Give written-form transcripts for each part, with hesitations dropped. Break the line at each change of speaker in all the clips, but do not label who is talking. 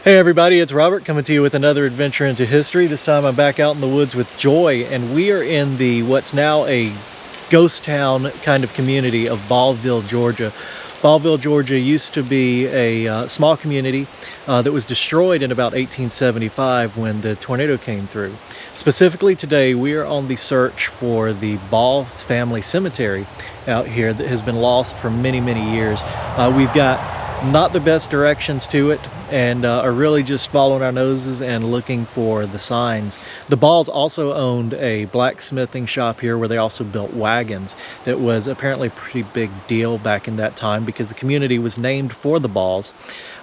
Hey everybody, it's Robert coming to you with another adventure into history. This time I'm back out in the woods with Joy, and we are in the what's now a ghost town kind of community of Baughville, Georgia. Baughville, Georgia used to be a small community that was destroyed in about 1875 when the tornado came through. Specifically today, we are on the search for the Baugh family cemetery out here that has been lost for many, many years. We've got not the best directions to it and are really just following our noses and looking for the signs. The Baughs also owned a blacksmithing shop here where they also built wagons. That was apparently a pretty big deal back in that time because the community was named for the Baughs.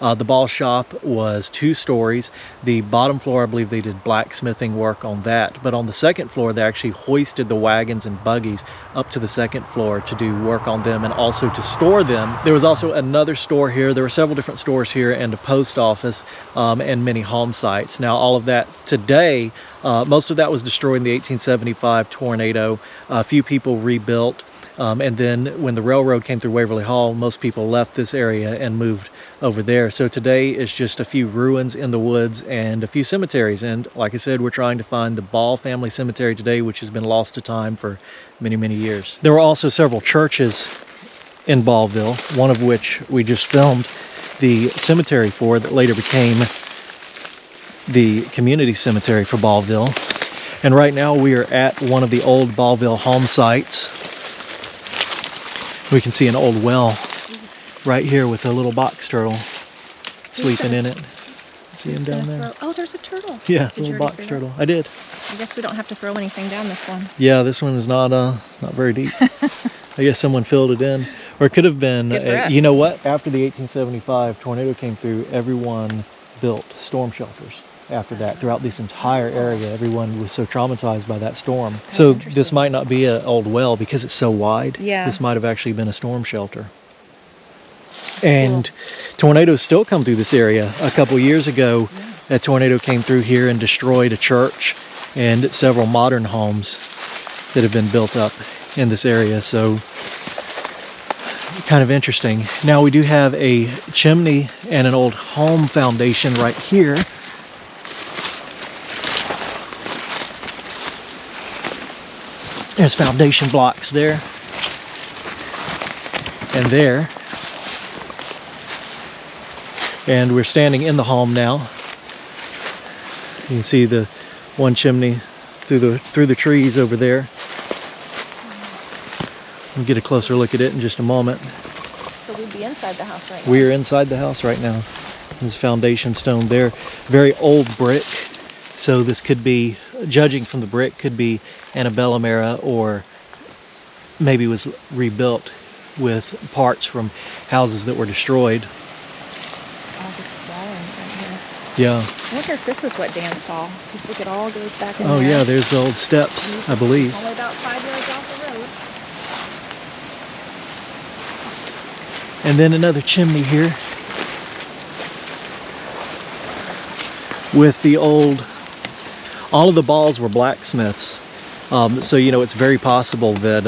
The Baugh shop was 2 stories. The bottom floor, I believe they did blacksmithing work on that, but on the second floor they actually hoisted the wagons and buggies up to the second floor to do work on them and also to store them. There was also another store here. There were several different stores here and a post office and many home sites. Now all of that today, most of that was destroyed in the 1875 tornado. A few people rebuilt. And then when the railroad came through Waverly Hall, most people left this area and moved over there. So today is just a few ruins in the woods and a few cemeteries. And like I said, we're trying to find the Baugh family cemetery today, which has been lost to time for many, many years. There were also several churches in Baughville, one of which we just filmed the cemetery for that later became the community cemetery for Baughville. And right now we are at one of the old Baughville home sites. We can see an old well right here with a little box turtle sleeping in it. See him down there?
Oh, there's a turtle.
Yeah, it's a little box turtle. I did.
I guess we don't have to throw anything down this one.
Yeah, this one is not very deep. I guess someone filled it in. Or it could have been, you know what? After the 1875 tornado came through, everyone built storm shelters. After that, throughout this entire area, everyone was so traumatized by that storm. So this might not be an old well because it's so wide.
Yeah.
This might have actually been a storm shelter. And tornadoes still come through this area. A couple years ago, a tornado came through here and destroyed a church and several modern homes that have been built up in this area. So kind of interesting. Now we do have a chimney and an old home foundation right here. There's foundation blocks there and there. And we're standing in the home now. You can see the one chimney through the trees over there. We'll get a closer look at it in just a moment.
So we'd be inside the house right now.
We are inside the house right now. There's foundation stone there. Very old brick. So this could be, judging from the brick, could be antebellum era or maybe was rebuilt with parts from houses that were destroyed.
All this flowering right here.
Yeah.
I wonder if this is what Dan saw. Because look, it all goes back in
Oh
there.
yeah, there's the old steps, I believe.
Only about 5 yards off the road.
And then another chimney here with the old, all of the Baughs were blacksmiths. So, you know, it's very possible that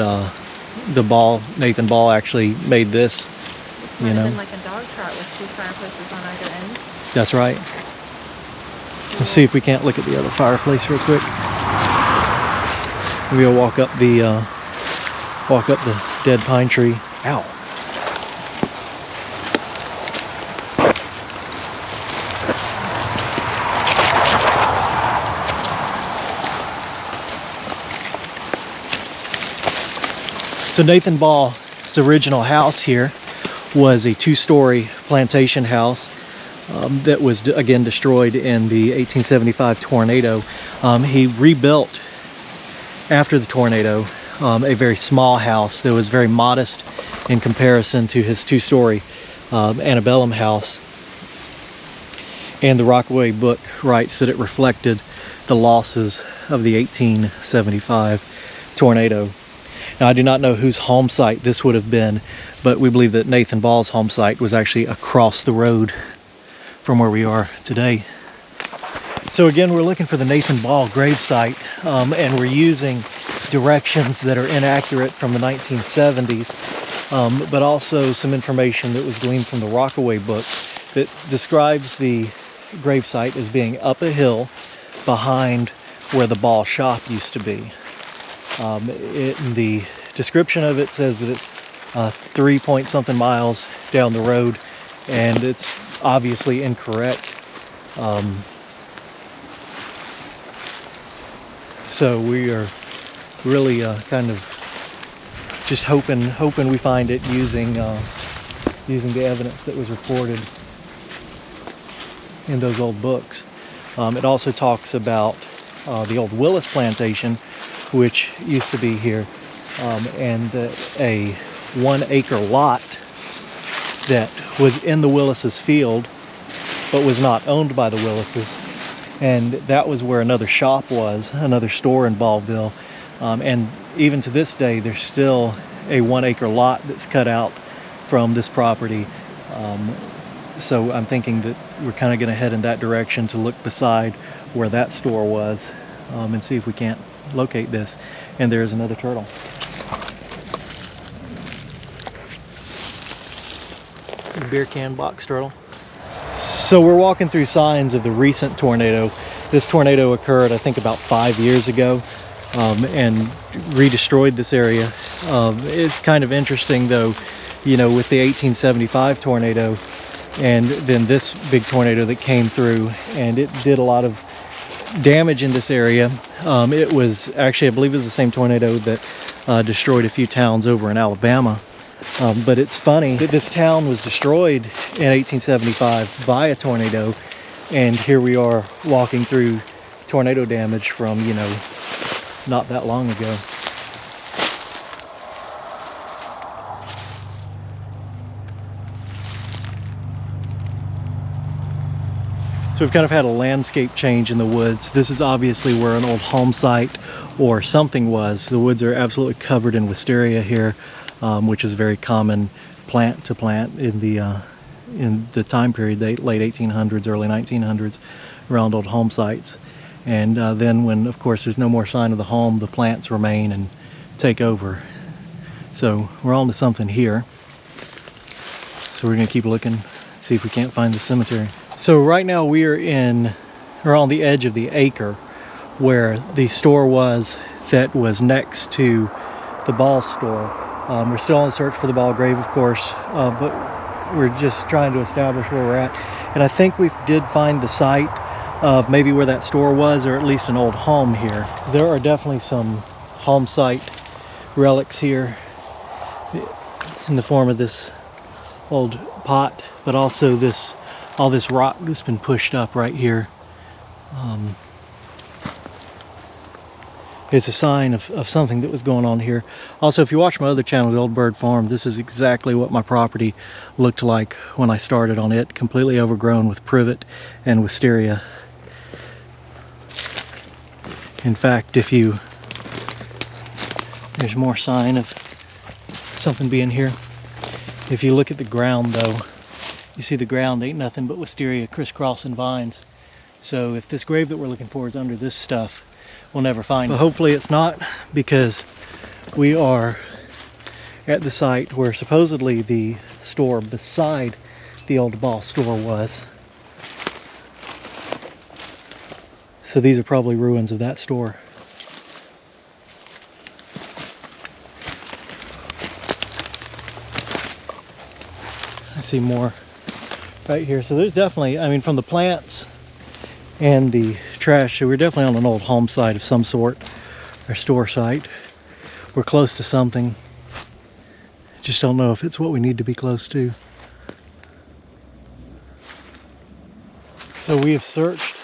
Nathan Baugh actually made this,
This might have been like a dog trot with 2 fireplaces on either end.
That's right. Let's see if we can't look at the other fireplace real quick. We'll walk up the dead pine tree. Ow. So Nathan Baugh's original house here was a 2-story plantation house that was again destroyed in the 1875 tornado. He rebuilt after the tornado a very small house that was very modest in comparison to his 2-story antebellum house. And the Rockaway book writes that it reflected the losses of the 1875 tornado. Now I do not know whose home site this would have been, but we believe that Nathan Baugh's home site was actually across the road from where we are today. So again, we're looking for the Nathan Baugh grave site, and we're using directions that are inaccurate from the 1970s, but also some information that was gleaned from the Rockaway book that describes the grave site as being up a hill behind where the Baugh shop used to be. The description of it says that it's 3 point something miles down the road, and it's obviously incorrect. So we are really kind of just hoping we find it using the evidence that was recorded in those old books. It also talks about the old Willis plantation, which used to be here, and a 1 acre lot that was in the Willis's field but was not owned by the Willises, and that was where another shop was, another store in Baughville. And even to this day there's still a 1 acre lot that's cut out from this property. So I'm thinking that we're kind of going to head in that direction to look beside where that store was, and see if we can't locate this. And there's another turtle. The beer can box turtle. So we're walking through signs of the recent tornado. This tornado occurred, I think, about 5 years ago, and re-destroyed this area. It's kind of interesting though, you know, with the 1875 tornado and then this big tornado that came through, and it did a lot of damage in this area. It was actually, I believe it was the same tornado that destroyed a few towns over in Alabama. But it's funny that this town was destroyed in 1875 by a tornado, and here we are walking through tornado damage from, you know, not that long ago. So we've kind of had a landscape change in the woods. This is obviously where an old home site or something was. The woods are absolutely covered in wisteria here, which is very common plant to plant in the time period, the late 1800s, early 1900s, around old home sites. And then when, of course, there's no more sign of the home, the plants remain and take over. So we're on to something here. So we're gonna keep looking, see if we can't find the cemetery. So right now we're on the edge of the acre where the store was that was next to the Baugh store. We're still on the search for the Baugh grave, of course, but we're just trying to establish where we're at. And I think we did find the site of maybe where that store was, or at least an old home here. There are definitely some home site relics here in the form of this old pot, but also all this rock that's been pushed up right here. It's a sign of something that was going on here. Also, if you watch my other channel, The Old Bird Farm, this is exactly what my property looked like when I started on it, completely overgrown with privet and wisteria. In fact, there's more sign of something being here. If you look at the ground though, you see the ground ain't nothing but wisteria crisscrossing vines. So if this grave that we're looking for is under this stuff, we'll never find it. But hopefully it's not, because we are at the site where supposedly the store beside the old Baugh store was. So these are probably ruins of that store. I see more right here. So there's definitely, I mean, from the plants and the trash, so we're definitely on an old home site of some sort, or store site. We're close to something. Just don't know if it's what we need to be close to. So we have searched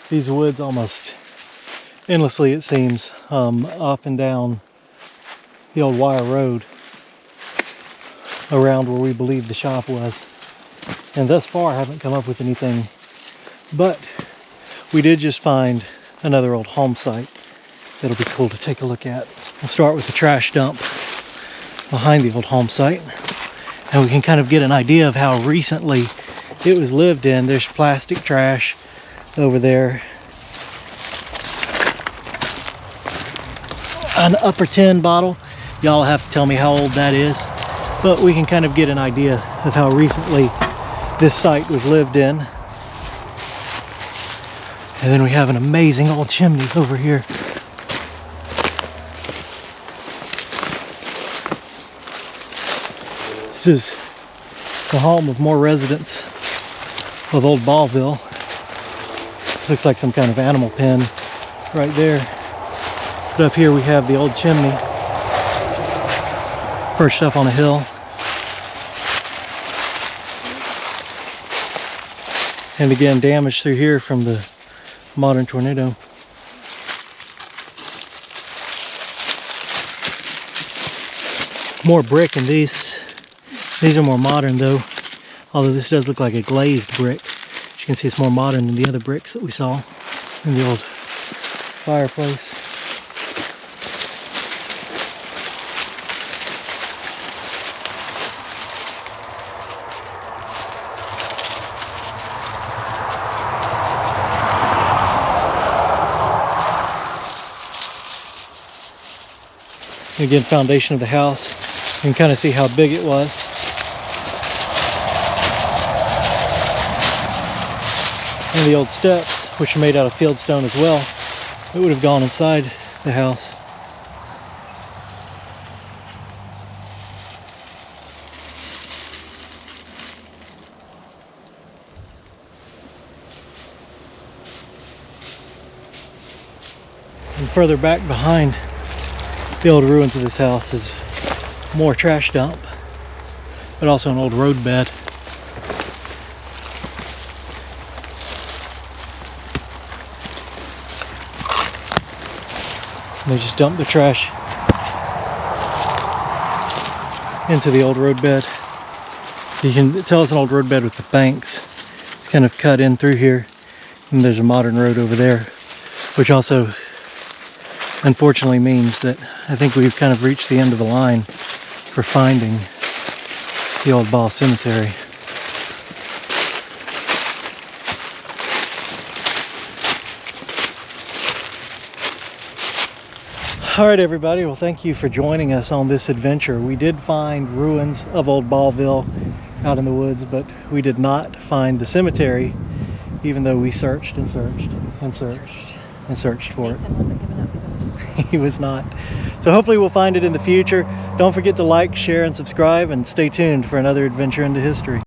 these woods almost endlessly, it seems, up and down the old wire road around where we believe the shop was, and thus far haven't come up with anything. But we did just find another old home site that'll be cool to take a look at. We'll start with the trash dump behind the old home site, and we can kind of get an idea of how recently it was lived in. There's plastic trash over there, an upper tin bottle. Y'all have to tell me how old that is, but we can kind of get an idea of how recently this site was lived in. And then we have an amazing old chimney over here. This is the home of more residents of old Baughville. This looks like some kind of animal pen right there. But up here we have the old chimney perched up on a hill. And again, damage through here from the modern tornado. More brick in these. These are more modern though, although this does look like a glazed brick. As you can see, it's more modern than the other bricks that we saw in the old fireplace. Again, foundation of the house. You can kind of see how big it was. And the old steps, which are made out of fieldstone as well, it would have gone inside the house. And further back behind the old ruins of this house is more trash dump, but also an old road bed. And they just dump the trash into the old road bed. You can tell it's an old road bed with the banks. It's kind of cut in through here, and there's a modern road over there, which also unfortunately means that I think we've kind of reached the end of the line for finding the old Baugh cemetery. All right, everybody, well, thank you for joining us on this adventure. We did find ruins of old Baughville out in the woods, but we did not find the cemetery, even though we searched and searched and searched and searched for it.
Nathan wasn't giving up the ghost.
He was not. So hopefully we'll find it in the future. Don't forget to like, share, and subscribe, and stay tuned for another adventure into history.